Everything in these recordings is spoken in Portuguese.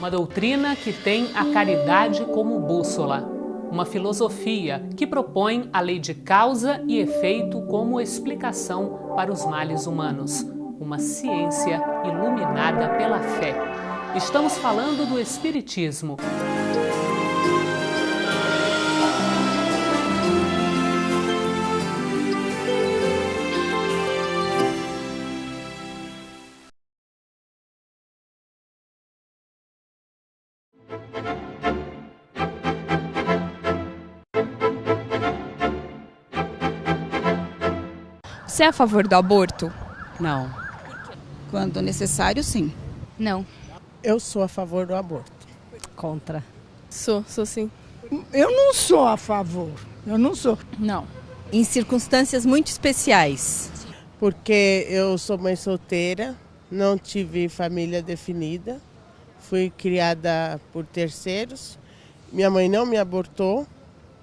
Uma doutrina que tem a caridade como bússola. Uma filosofia que propõe a lei de causa e efeito como explicação para os males humanos. Uma ciência iluminada pela fé. Estamos falando do Espiritismo. Você é a favor do aborto? Não. Quando necessário, sim. Não. Eu sou a favor do aborto. Contra. Sou sim. Eu não sou a favor, eu não sou. Não. Em circunstâncias muito especiais. Porque eu sou mãe solteira, não tive família definida, fui criada por terceiros, minha mãe não me abortou,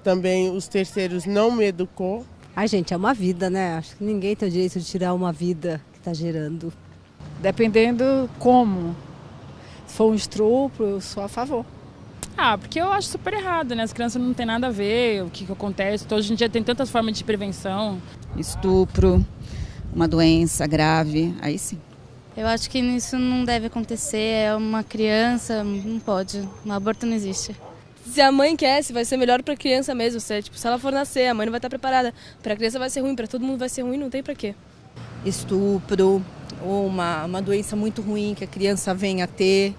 também os terceiros não me educou. Ai, gente, é uma vida, né? Acho que ninguém tem o direito de tirar uma vida que está gerando. Dependendo como. Se for um estupro, eu sou a favor. Porque eu acho super errado, né? As crianças não têm nada a ver, o que acontece. Hoje em dia tem tantas formas de prevenção. Estupro, uma doença grave, aí sim. Eu acho que isso não deve acontecer, é uma criança, não pode, um aborto não existe. Se a mãe quer, se vai ser melhor pra criança mesmo, se ela for nascer, a mãe não vai estar preparada. Pra criança vai ser ruim, pra todo mundo vai ser ruim, não tem pra quê. Estupro, ou uma doença muito ruim que a criança venha a ter.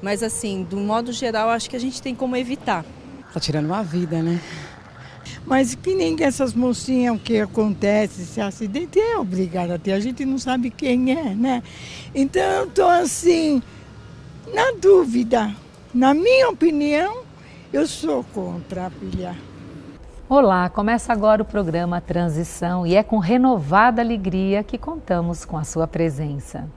Mas assim, do modo geral, acho que a gente tem como evitar. Tá tirando uma vida, né? Mas que nem essas mocinhas, o que acontece, esse acidente é obrigado a ter, a gente não sabe quem é, né? Então eu estou assim, na dúvida. Na minha opinião, eu sou contra a filha. Olá, começa agora o programa Transição e é com renovada alegria que contamos com a sua presença.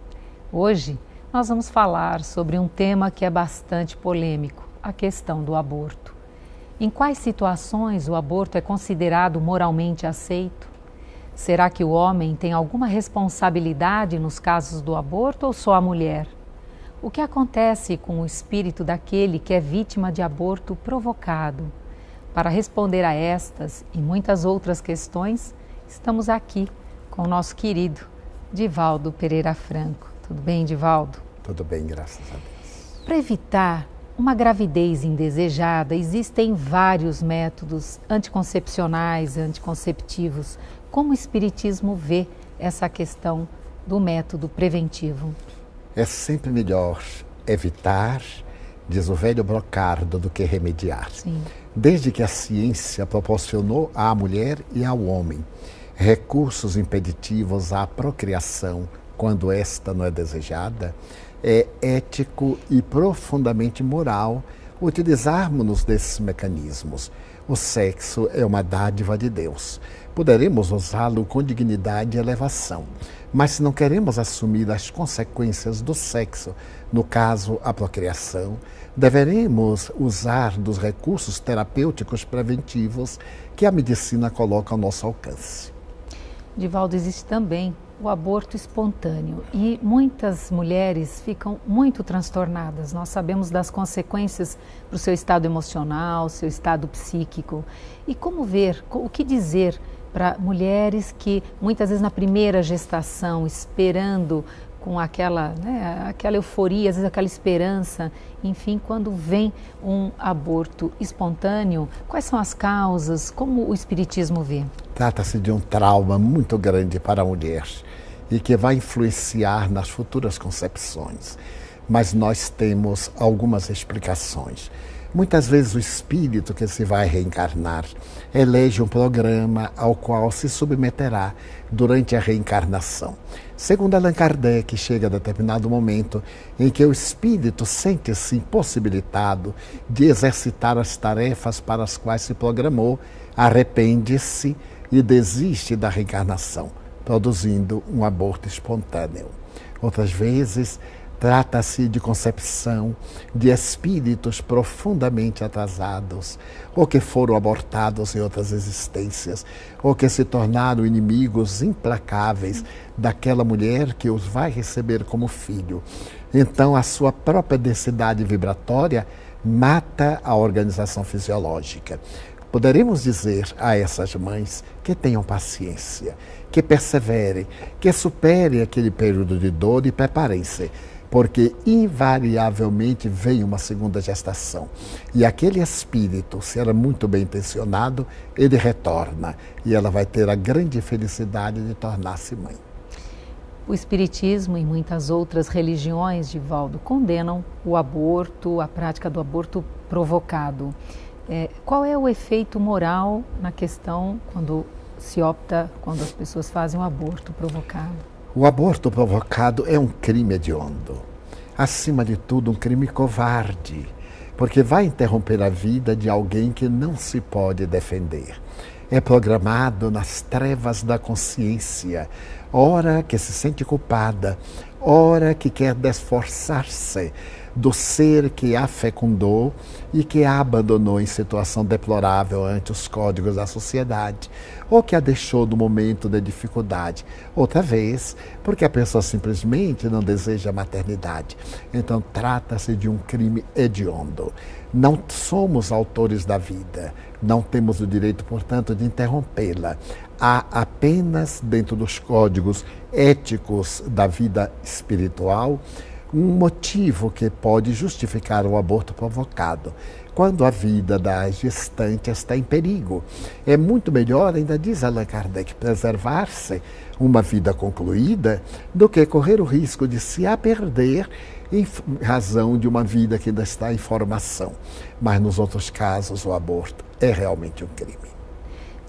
Hoje nós vamos falar sobre um tema que é bastante polêmico, a questão do aborto. Em quais situações o aborto é considerado moralmente aceito? Será que o homem tem alguma responsabilidade nos casos do aborto ou só a mulher? O que acontece com o espírito daquele que é vítima de aborto provocado? Para responder a estas e muitas outras questões, estamos aqui com o nosso querido Divaldo Pereira Franco. Tudo bem, Divaldo? Tudo bem, graças a Deus. Para evitar uma gravidez indesejada, existem vários métodos anticoncepcionais, anticonceptivos. Como o Espiritismo vê essa questão do método preventivo? É sempre melhor evitar, diz o velho Brocardo, do que remediar. Sim. Desde que a ciência proporcionou à mulher e ao homem recursos impeditivos à procriação, quando esta não é desejada, é ético e profundamente moral utilizarmos-nos desses mecanismos. O sexo é uma dádiva de Deus. Poderemos usá-lo com dignidade e elevação. Mas se não queremos assumir as consequências do sexo, no caso a procriação, deveremos usar dos recursos terapêuticos preventivos que a medicina coloca ao nosso alcance. Divaldo, existe também o aborto espontâneo e muitas mulheres ficam muito transtornadas. Nós sabemos das consequências para o seu estado emocional, seu estado psíquico. E como ver, o que dizer para mulheres que muitas vezes na primeira gestação, esperando com aquela euforia, às vezes aquela esperança, enfim, quando vem um aborto espontâneo, quais são as causas, como o Espiritismo vê? Trata-se de um trauma muito grande para a mulher e que vai influenciar nas futuras concepções. Mas nós temos algumas explicações. Muitas vezes o espírito que se vai reencarnar elege um programa ao qual se submeterá durante a reencarnação. Segundo Allan Kardec, chega a determinado momento em que o espírito sente-se impossibilitado de exercitar as tarefas para as quais se programou, arrepende-se e desiste da reencarnação, produzindo um aborto espontâneo. Outras vezes, Trata-se de concepção de espíritos profundamente atrasados, ou que foram abortados em outras existências, ou que se tornaram inimigos implacáveis daquela mulher que os vai receber como filho. Então, a sua própria densidade vibratória mata a organização fisiológica. Poderemos dizer a essas mães que tenham paciência, que perseverem, que superem aquele período de dor e preparem-se, porque invariavelmente vem uma segunda gestação. E aquele espírito, se era muito bem intencionado, ele retorna e ela vai ter a grande felicidade de tornar-se mãe. O Espiritismo e muitas outras religiões, Divaldo, condenam o aborto, a prática do aborto provocado. Qual é o efeito moral na questão quando as pessoas fazem um aborto provocado? O aborto provocado é um crime hediondo. Acima de tudo, um crime covarde, porque vai interromper a vida de alguém que não se pode defender. É programado nas trevas da consciência, ora que se sente culpada, ora que quer desforçar-se do ser que a fecundou e que a abandonou em situação deplorável ante os códigos da sociedade, ou que a deixou no momento de dificuldade. Outra vez, porque a pessoa simplesmente não deseja a maternidade. Então, trata-se de um crime hediondo. Não somos autores da vida, não temos o direito, portanto, de interrompê-la. Há apenas, dentro dos códigos éticos da vida espiritual, um motivo que pode justificar o aborto provocado. Quando a vida da gestante está em perigo. É muito melhor, ainda diz Allan Kardec, preservar-se uma vida concluída do que correr o risco de se a perder em razão de uma vida que ainda está em formação. Mas nos outros casos o aborto é realmente um crime.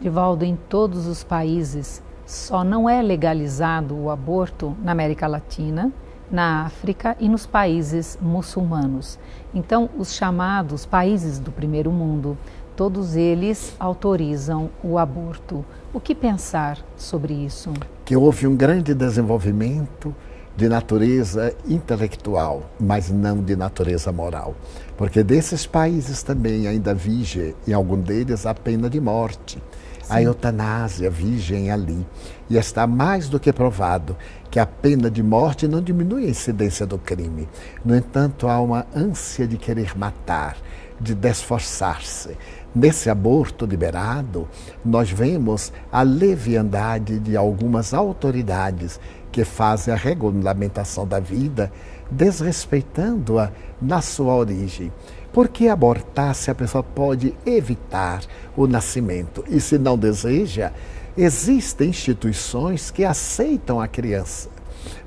Divaldo, em todos os países só não é legalizado o aborto na América Latina, na África e nos países muçulmanos. Então, os chamados países do primeiro mundo, todos eles autorizam o aborto. O que pensar sobre isso? Que houve um grande desenvolvimento de natureza intelectual, mas não de natureza moral. Porque desses países também ainda vige, em algum deles, a pena de morte. Sim. A eutanásia vigem ali. E está mais do que provado que a pena de morte não diminui a incidência do crime. No entanto, há uma ânsia de querer matar, de desforçar-se. Nesse aborto liberado, nós vemos a leviandade de algumas autoridades que fazem a regulamentação da vida, desrespeitando-a na sua origem. Por que abortar se a pessoa pode evitar o nascimento? E se não deseja, existem instituições que aceitam a criança,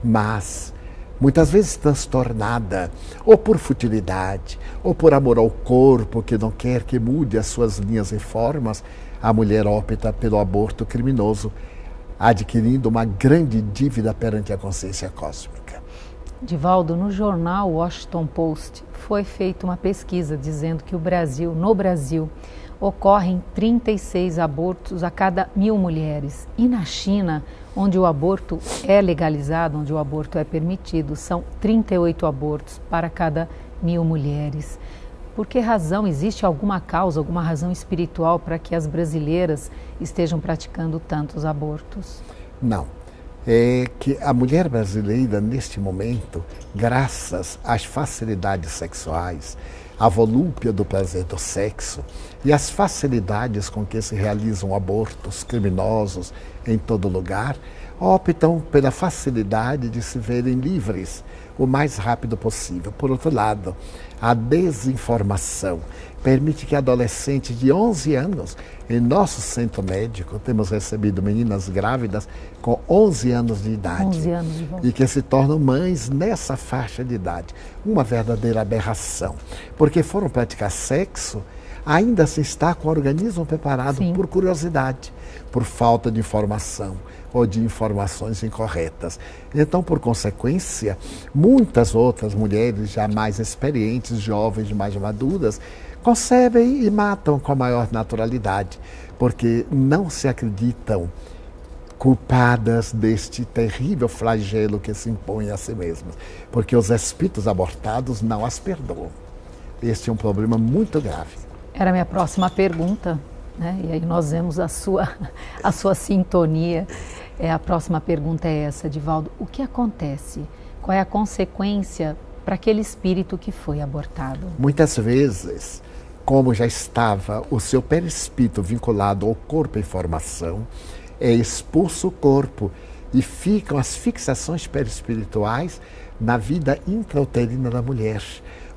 mas muitas vezes transtornada, ou por futilidade, ou por amor ao corpo, que não quer que mude as suas linhas e formas, a mulher opta pelo aborto criminoso, adquirindo uma grande dívida perante a consciência cósmica. Divaldo, no jornal Washington Post foi feita uma pesquisa dizendo que no Brasil, ocorrem 36 abortos a cada 1.000 mulheres. E na China, onde o aborto é legalizado, onde o aborto é permitido, são 38 abortos para cada 1.000 mulheres. Por que razão? Existe alguma causa, alguma razão espiritual para que as brasileiras estejam praticando tantos abortos? Não. É que a mulher brasileira, neste momento, graças às facilidades sexuais, à volúpia do prazer do sexo e às facilidades com que se realizam abortos criminosos em todo lugar, optam pela facilidade de se verem livres o mais rápido possível. Por outro lado, a desinformação permite que adolescentes de 11 anos, em nosso centro médico, temos recebido meninas grávidas com 11 anos de idade. 11 anos de volta. E que se tornam mães nessa faixa de idade. Uma verdadeira aberração. Porque foram praticar sexo, ainda se está com o organismo preparado. Sim. Por curiosidade, por falta de informação ou de informações incorretas. Então, por consequência, muitas outras mulheres já mais experientes, jovens, mais maduras, concebem e matam com a maior naturalidade, porque não se acreditam culpadas deste terrível flagelo que se impõe a si mesmas, porque os espíritos abortados não as perdoam. Este é um problema muito grave. Era a minha próxima pergunta, né? E aí nós vemos a sua sintonia. A próxima pergunta é essa, Divaldo. O que acontece? Qual é a consequência para aquele espírito que foi abortado? Muitas vezes, como já estava o seu perispírito vinculado ao corpo em formação, é expulso o corpo e ficam as fixações perispirituais na vida intrauterina da mulher,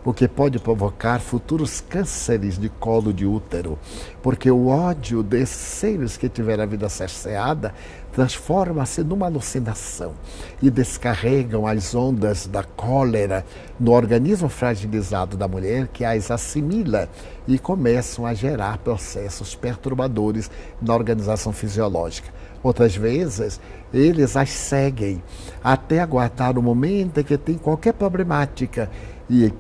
o que pode provocar futuros cânceres de colo de útero, porque o ódio desses seres que tiveram a vida cerceada transforma-se numa alucinação e descarregam as ondas da cólera no organismo fragilizado da mulher, que as assimila e começam a gerar processos perturbadores na organização fisiológica. Outras vezes, eles as seguem até aguardar o momento em que tem qualquer problemática e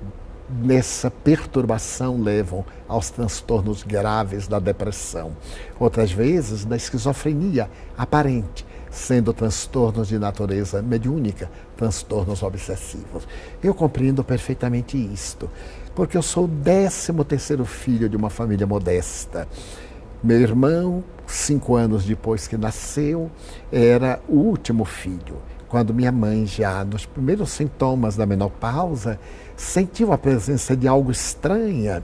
nessa perturbação levam aos transtornos graves da depressão. Outras vezes, da esquizofrenia aparente, sendo transtornos de natureza mediúnica, transtornos obsessivos. Eu compreendo perfeitamente isto, porque eu sou o 13º filho de uma família modesta. Meu irmão, 5 anos depois que nasceu, era o último filho. Quando minha mãe, já nos primeiros sintomas da menopausa, sentiu a presença de algo estranho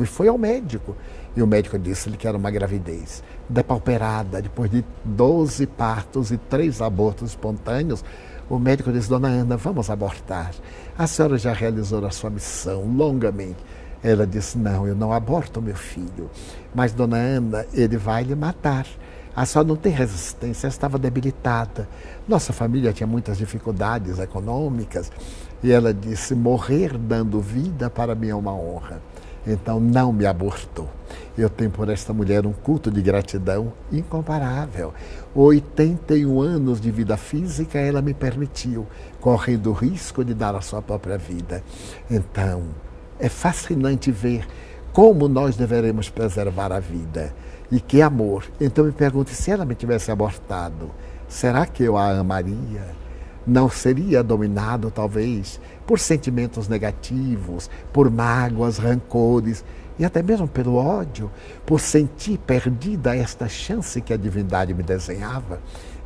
e foi ao médico. E o médico disse-lhe que era uma gravidez depauperada. Depois de 12 partos e 3 abortos espontâneos, o médico disse: Dona Ana, vamos abortar. A senhora já realizou a sua missão longamente. Ela disse: não, eu não aborto meu filho. Mas, Dona Ana, ele vai lhe matar. A senhora não tem resistência, estava debilitada. Nossa família tinha muitas dificuldades econômicas. E ela disse: morrer dando vida para mim é uma honra. Então não me abortou. Eu tenho por esta mulher um culto de gratidão incomparável. 81 anos de vida física ela me permitiu, correndo o risco de dar a sua própria vida. Então, é fascinante ver como nós deveremos preservar a vida. E que amor. Então me pergunto, se ela me tivesse abortado, será que eu a amaria? Não seria dominado, talvez, por sentimentos negativos, por mágoas, rancores e até mesmo pelo ódio, por sentir perdida esta chance que a divindade me desenhava?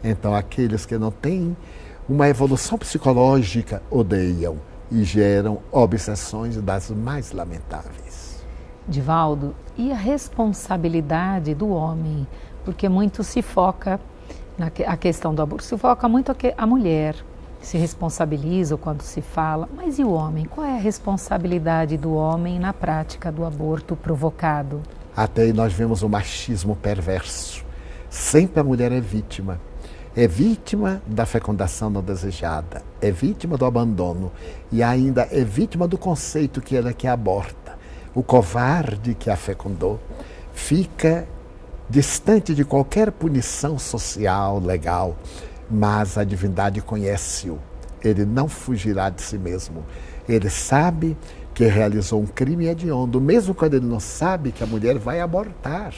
Então, aqueles que não têm uma evolução psicológica odeiam e geram obsessões das mais lamentáveis. Divaldo, e a responsabilidade do homem? Porque muito se foca na questão do aborto, se foca muito a mulher, se responsabiliza quando se fala, mas e o homem? Qual é a responsabilidade do homem na prática do aborto provocado? Até aí nós vemos o machismo perverso. Sempre a mulher é vítima. É vítima da fecundação não desejada, é vítima do abandono e ainda é vítima do conceito que ela que aborta. O covarde que a fecundou fica distante de qualquer punição social, legal, mas a divindade conhece-o. Ele não fugirá de si mesmo. Ele sabe que realizou um crime hediondo, mesmo quando ele não sabe que a mulher vai abortar.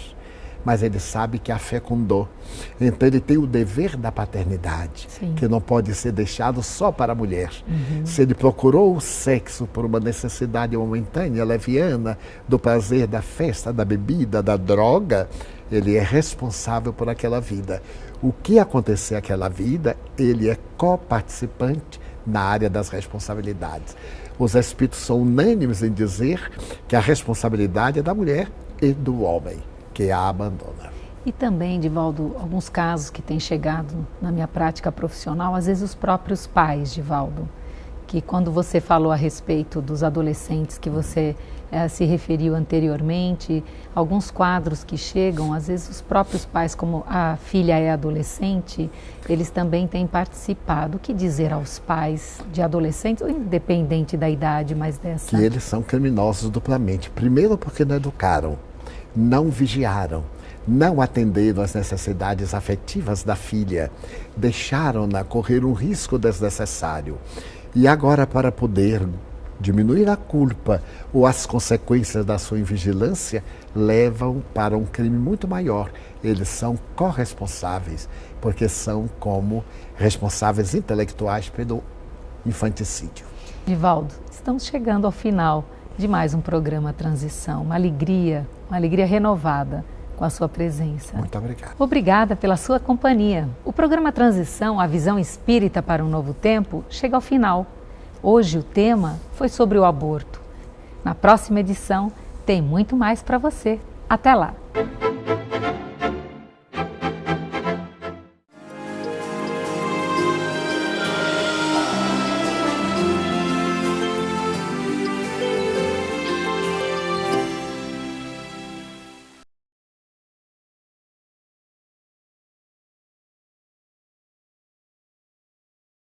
Mas ele sabe que a fecundou. Então ele tem o dever da paternidade, sim, que não pode ser deixado só para a mulher. Se ele procurou o sexo por uma necessidade momentânea, leviana, do prazer, da festa, da bebida, da droga, ele é responsável por aquela vida. O que acontecer àquela vida, ele é coparticipante na área das responsabilidades. Os espíritos são unânimes em dizer que a responsabilidade é da mulher e do homem, que a abandona. E também, Divaldo, alguns casos que têm chegado na minha prática profissional, às vezes os próprios pais, Divaldo, que quando você falou a respeito dos adolescentes que você se referiu anteriormente, alguns quadros que chegam, às vezes os próprios pais, como a filha é adolescente, eles também têm participado. O que dizer aos pais de adolescentes, independente da idade, mas dessa... Que eles são criminosos duplamente. Primeiro porque não educaram, não vigiaram, não atenderam às necessidades afetivas da filha, deixaram-na correr um risco desnecessário. E agora, para poder diminuir a culpa ou as consequências da sua invigilância levam para um crime muito maior. Eles são corresponsáveis, porque são como responsáveis intelectuais pelo infanticídio. Divaldo, estamos chegando ao final de mais um programa Transição. Uma alegria renovada com a sua presença. Muito obrigado. Obrigada pela sua companhia. O programa Transição, a visão espírita para um novo tempo, chega ao final. Hoje o tema foi sobre o aborto. Na próxima edição tem muito mais para você. Até lá!